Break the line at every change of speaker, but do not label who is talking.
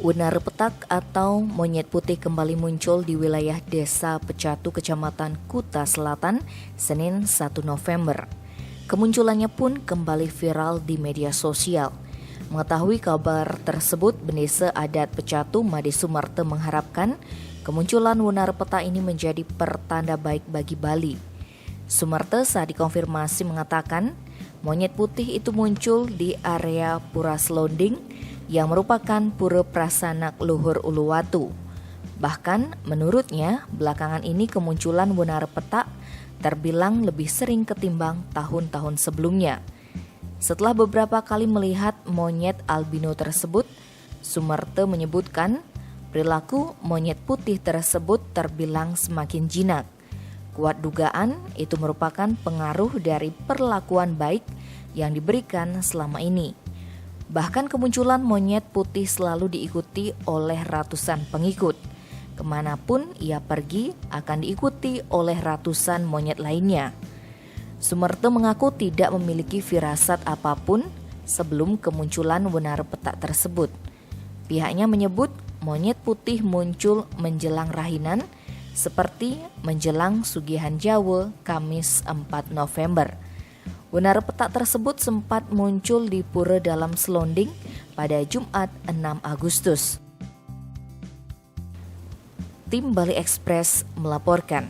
Unar petak atau monyet putih kembali muncul di wilayah Desa Pecatu, Kecamatan Kuta Selatan, Senin 1 November. Kemunculannya pun kembali viral di media sosial. Mengetahui kabar tersebut, Bendesa Adat Pecatu Made Sumarte mengharapkan kemunculan unar petak ini menjadi pertanda baik bagi Bali. Sumarte saat dikonfirmasi mengatakan, monyet putih itu muncul di area Pura Selonding yang merupakan pura prasanak luhur Uluwatu. Bahkan menurutnya belakangan ini kemunculan unar petak terbilang lebih sering ketimbang tahun-tahun sebelumnya. Setelah beberapa kali melihat monyet albino tersebut, Sumarte menyebutkan perilaku monyet putih tersebut terbilang semakin jinak. Kuat dugaan itu merupakan pengaruh dari perlakuan baik yang diberikan selama ini. Bahkan kemunculan monyet putih selalu diikuti oleh ratusan pengikut. Kemanapun ia pergi akan diikuti oleh ratusan monyet lainnya. Sumerte mengaku tidak memiliki firasat apapun sebelum kemunculan unar petak tersebut. Pihaknya menyebut monyet putih muncul menjelang rahinan seperti menjelang Sugihan Jawa Kamis 4 November. Unar petak tersebut sempat muncul di Pura Dalam Selonding pada Jumat 6 Agustus. Tim Bali Express melaporkan.